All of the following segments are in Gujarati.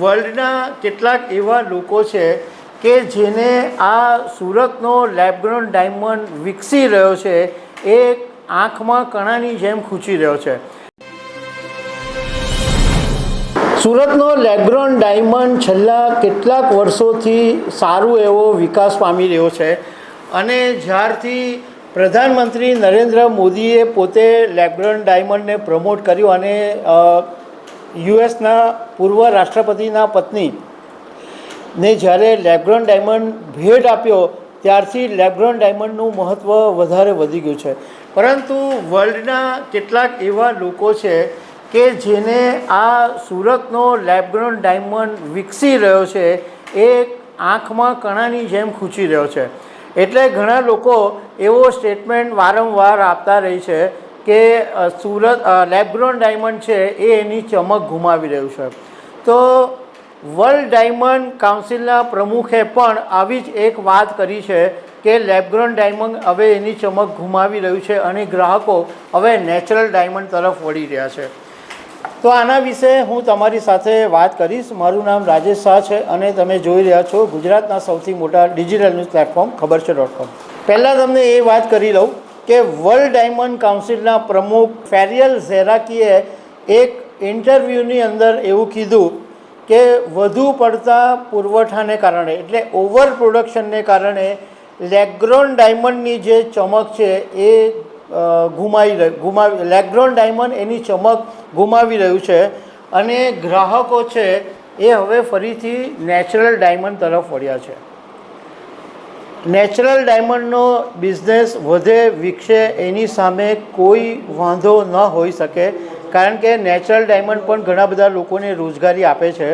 વર્લ્ડના કેટલાક એવા લોકો છે કે જેને આ સુરતનો લેબગ્રોન ડાયમંડ વિકસી રહ્યો છે એ આંખમાં કણાની જેમ ખૂંચી રહ્યો છે। સુરતનો લેબગ્રોન ડાયમંડ છેલ્લા કેટલાક વર્ષોથી સારું એવો વિકાસ પામી રહ્યો છે અને જ્યારથી પ્રધાનમંત્રી નરેન્દ્ર મોદીએ પોતે લેબગ્રોન ડાયમંડને પ્રમોટ કર્યું અને યુએસના પૂર્વ રાષ્ટ્રપતિના પત્ની ને જ્યારે લેબગ્રોન ડાયમંડ ભેટ આપ્યો ત્યારથી લેબગ્રોન ડાયમંડનું મહત્ત્વ વધારે વધી ગયું છે। પરંતુ વર્લ્ડના કેટલાક એવા લોકો છે કે જેને આ સુરતનો લેબગ્રોન ડાયમંડ વિકસી રહ્યો છે એ આંખમાં કણાની જેમ ખૂંચી રહ્યો છે। એટલે ઘણા લોકો એવો સ્ટેટમેન્ટ વારંવાર આપતા રહી છે કે સુરત લેબગ્રોન ડાયમંડ છે એ એની ચમક ગુમાવી રહ્યું છે। તો વર્લ્ડ ડાયમંડ કાઉન્સિલના પ્રમુખે પણ આવી જ એક વાત કરી છે કે લેબગ્રોન ડાયમંડ હવે એની ચમક ગુમાવી રહ્યું છે અને ગ્રાહકો હવે નેચરલ ડાયમંડ તરફ વળી રહ્યા છે। તો આના વિશે હું તમારી સાથે વાત કરીશ। મારું નામ રાજેશ શાહ છે અને તમે જોઈ રહ્યા છો ગુજરાતના સૌથી મોટા ડિજિટલ ન્યૂઝ પ્લેટફોર્મ ખબરછે.com। પહેલાં તમને એ વાત કરી લઉં કે વર્લ્ડ ડાયમંડ કાઉન્સિલના પ્રમુખ ફેરિયલ ઝેરાકીએ એક ઇન્ટરવ્યૂની અંદર એવું કીધું કે વધુ પડતા પુરવઠાને કારણે એટલે ઓવર પ્રોડક્શનને કારણે લેબગ્રોન ડાયમંડની જે ચમક છે એ લેબગ્રોન ડાયમંડ એની ચમક ગુમાવી રહ્યું છે અને ગ્રાહકો છે એ હવે ફરીથી નેચરલ ડાયમંડ તરફ વળ્યા છે। નેચરલ ડાયમંડનો બિઝનેસ વધે વિકસે એની સામે કોઈ વાંધો ન હોઈ શકે કારણ કે નેચરલ ડાયમંડ પણ ઘણા બધા લોકોને રોજગારી આપે છે।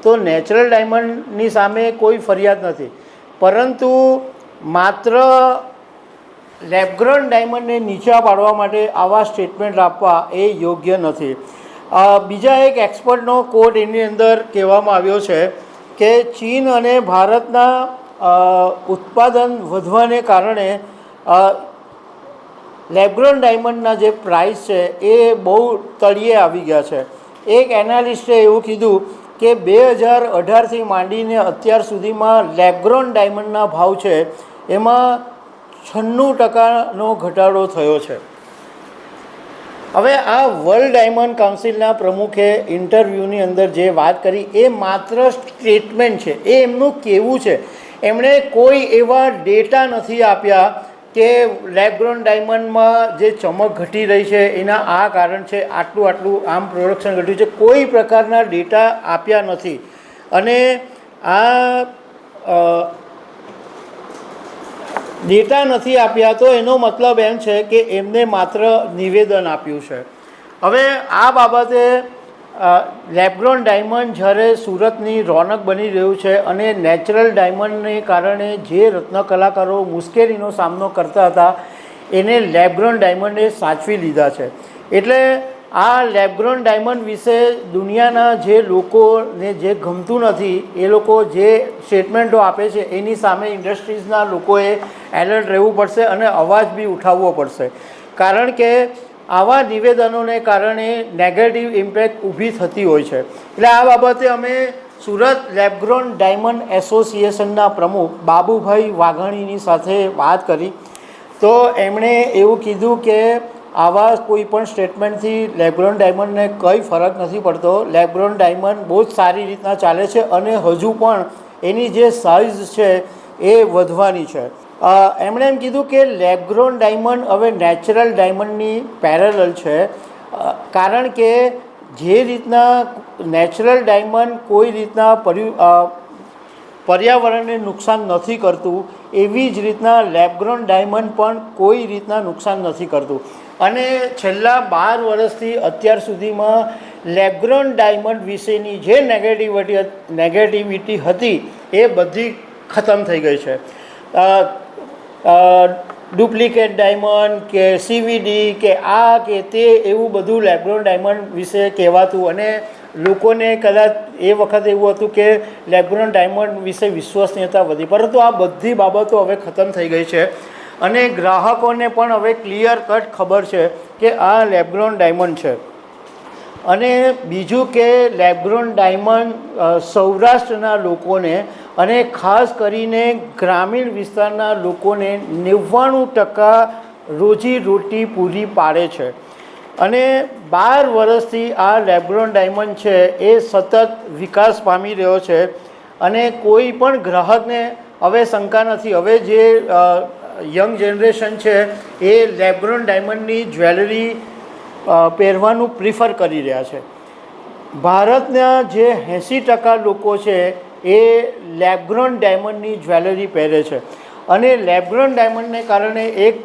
તો નેચરલ ડાયમંડની સામે કોઈ ફરિયાદ નથી, પરંતુ માત્ર લેબગ્રોન ડાયમંડને નીચા પાડવા માટે આવા સ્ટેટમેન્ટ આપવા એ યોગ્ય નથી। બીજા એક એક્સપર્ટનો કોટ એની અંદર કહેવામાં આવ્યો છે કે ચીન અને ભારતના ઉત્પાદન વધવાને કારણે લેબગ્રોન ડાયમંડના જે પ્રાઇસ છે એ બહુ તળિયે આવી ગયા છે। એક એનાલિસ્ટે એવું કીધું કે 2018થી માંડીને અત્યાર સુધીમાં લેબગ્રોન ડાયમંડના ભાવ છે એમાં 96% ઘટાડો થયો છે। હવે આ વર્લ્ડ ડાયમંડ કાઉન્સિલના પ્રમુખે ઇન્ટરવ્યૂની અંદર જે વાત કરી એ માત્ર સ્ટેટમેન્ટ છે, એ એમનું કહેવું છે। એમણે કોઈ એવા ડેટા નથી આપ્યા કે લેબગ્રોન ડાયમંડમાં જે ચમક ઘટી રહી છે એના આ કારણ છે, આટલું આમ પ્રોડક્શન ઘટ્યું છે, કોઈ પ્રકારના ડેટા આપ્યા નથી। અને આ ડેટા નથી આપ્યા તો એનો મતલબ એમ છે કે એમને માત્ર નિવેદન આપ્યું છે। હવે આ બાબતે લેબગ્રોન ડાયમંડ જ્યારે સુરતની રોનક બની રહ્યું છે અને નેચરલ ડાયમંડને કારણે જે રત્ન કલાકારો મુશ્કેલીનો સામનો કરતા હતા એને લેબગ્રોન ડાયમંડે સાચવી લીધા છે। એટલે આ લેબગ્રોન ડાયમંડ વિશે દુનિયાના જે લોકોને જે ગમતું નથી એ લોકો જે સ્ટેટમેન્ટો આપે છે એની સામે ઇન્ડસ્ટ્રીઝના લોકોએ એલર્ટ રહેવું પડશે અને અવાજ બી ઉઠાવવો પડશે, કારણ કે આવા નિવેદનોને કારણે નેગેટિવ ઇમ્પેક્ટ ઊભી થતી હોય છે। એટલે આ બાબતે અમે સુરત લેબગ્રોન ડાયમંડ એસોસિએશનના પ્રમુખ બાબુભાઈ વાઘાણીની સાથે વાત કરી તો એમણે એવું કીધું કે આવા કોઈ પણ સ્ટેટમેન્ટથી લેબગ્રોન ડાયમંડને કંઈ ફરક નથી પડતો। લેબગ્રોન ડાયમંડ બહુ જ સારી રીતના ચાલે છે અને હજુ પણ એની જે સાઇઝ છે એ વધવાની છે। એમણે એમ કીધું કે લેબગ્રોન ડાયમંડ હવે નેચરલ ડાયમંડની પેરેલલ છે, કારણ કે જે રીતના નેચરલ ડાયમંડ કોઈ રીતના પર્યાવરણને નુકસાન નથી કરતું એવી જ રીતના લેબગ્રોન ડાયમંડ પણ કોઈ રીતના નુકસાન નથી કરતું। અને છેલ્લા 12 વર્ષથી અત્યાર સુધીમાં લેબગ્રોન ડાયમંડ વિશેની જે નેગેટિવિટી હતી એ બધી ખતમ થઈ ગઈ છે। ડુપ્લિકેટ ડાયમંડ કે સીવીડી કે આ કે તે એવું બધું લેબગ્રોન ડાયમંડ વિશે કહેવાતું અને લોકોને કદાચ એ વખતે એવું હતું કે લેબગ્રોન ડાયમંડ વિશે વિશ્વસનીયતા વધી, પરંતુ આ બધી બાબતો હવે ખતમ થઈ ગઈ છે અને ગ્રાહકોને પણ હવે ક્લિયર કટ ખબર છે કે આ લેબગ્રોન ડાયમંડ છે। અને બીજું કે લેબગ્રોન ડાયમંડ સૌરાષ્ટ્રના લોકોને અને ખાસ કરીને ગ્રામીણ વિસ્તારના લોકોને 99% રોજીરોટી પૂરી પાડે છે. અને 12 વર્ષથી આ લેબગ્રોન ડાયમંડ છે એ સતત વિકાસ પામી રહ્યો છે. અને કોઈ પણ ગ્રાહકને હવે શંકા નથી. હવે જે યંગ જનરેશન છે એ લેબગ્રોન ડાયમંડની જ્વેલરી પહેરવાનું પ્રિફર કરી રહ્યા છે. ભારતના જે 80% લોકો છે એ લેબગ્રોન ડાયમંડની જ્વેલરી પહેરે છે. અને લેબગ્રોન ડાયમંડને કારણે એક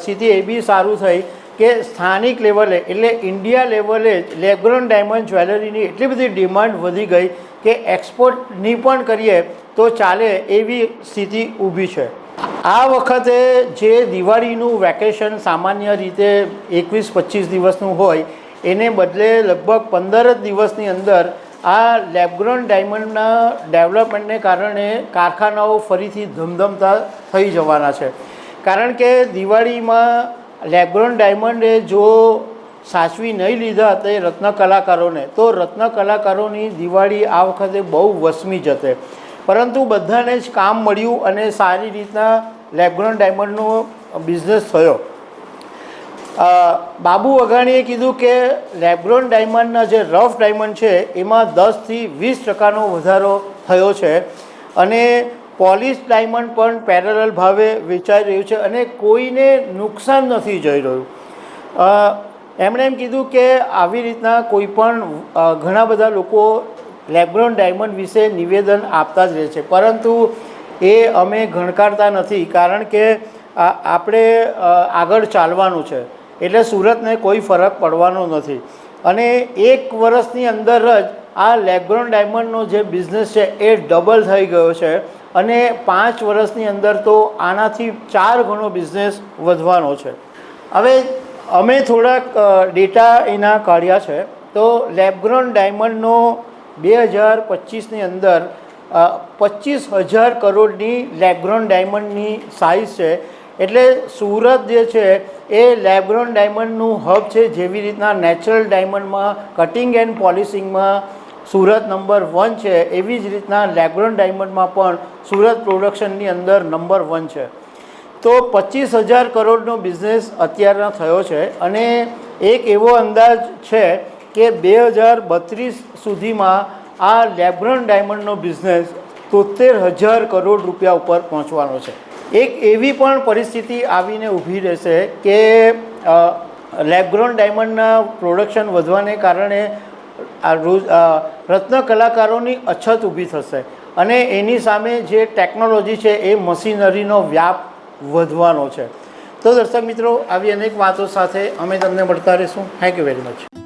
સ્થિતિ એ બી સારું થઈ કે સ્થાનિક લેવલે એટલે ઇન્ડિયા લેવલે લેબગ્રોન ડાયમંડ જ્વેલરીની એટલી બધી ડિમાન્ડ વધી ગઈ કે એક્સપોર્ટની પણ કરીએ તો ચાલે એવી સ્થિતિ ઊભી છે. આ વખતે જે દિવાળીનું વેકેશન સામાન્ય રીતે 21-25 દિવસનું હોય એને બદલે લગભગ 15 દિવસની અંદર આ લેબગ્રોન ડાયમંડના ડેવલપમેન્ટને કારણે કારખાનાઓ ફરીથી ધમધમતા થઈ જવાના છે. કારણ કે દિવાળીમાં લેબગ્રોન ડાયમંડે જો સાચવી નહીં લીધા તે રત્ન કલાકારોને તો રત્ન કલાકારોની દિવાળી આ વખતે બહુ વસમી જશે. પરંતુ બધાને જ કામ મળ્યું અને સારી રીતના લેબગ્રોન ડાયમંડનો બિઝનેસ થયો. બાબુ વઘાણીએ કીધું કે લેબગ્રોન ડાયમંડના જે રફ ડાયમંડ છે એમાં 10થી 20% વધારો થયો છે. અને પોલિશ ડાયમંડ પણ પેરેલલ ભાવે વેચાઈ રહ્યું છે અને કોઈને નુકસાન નથી જઈ રહ્યું. એમણે એમ કીધું કે આવી રીતના કોઈ પણ ઘણા બધા લોકો લેબગ્રોન ડાયમંડ વિશે નિવેદન આપતા જ રહે છે, પરંતુ એ અમે ગણકારતા નથી. કારણ કે આપણે આગળ ચાલવાનું છે એટલે સુરતને કોઈ ફરક પડવાનો નથી. અને 1 વર્ષની અંદર જ આ લેબગ્રોન ડાયમંડનો જે બિઝનેસ છે એ ડબલ થઈ ગયો છે અને 5 વર્ષની અંદર તો આનાથી 4 ગણો બિઝનેસ વધવાનો છે. હવે અમે થોડાક ડેટા એના કાઢ્યા છે. તો લેબગ્રોન ડાયમંડનો 2025ની અંદર 25,000 કરોડની લેબગ્રોન ડાયમંડની સાઇઝ છે. એટલે સુરત જે છે એ લેબગ્રોન ડાયમંડનું હબ છે. જેવી રીતના નેચરલ ડાયમંડમાં કટિંગ એન્ડ પોલિશિંગમાં સુરત નંબર 1 છે, એવી જ રીતના લેબગ્રોન ડાયમંડમાં પણ સુરત પ્રોડક્શનની અંદર નંબર 1 છે. તો 25,000 કરોડનો બિઝનેસ અત્યારના થયો છે. અને એક એવો અંદાજ છે કે 2032 સુધીમાં આ લેબગ્રોન ડાયમંડનો બિઝનેસ 73,000 કરોડ રૂપિયા ઉપર પહોંચવાનો છે. એક એવી પણ પરિસ્થિતિ આવીને ઊભી રહેશે કે લેબગ્રોન ડાયમંડના પ્રોડક્શન વધવાને કારણે રત્ન કલાકારોની અછત ઊભી થશે અને એની સામે જે ટેકનોલોજી છે એ મશીનરીનો વ્યાપ વધવાનો છે. તો દર્શક મિત્રો, આવી અનેક વાતો સાથે અમે તમને મળતા રહીશું. Thank you very much.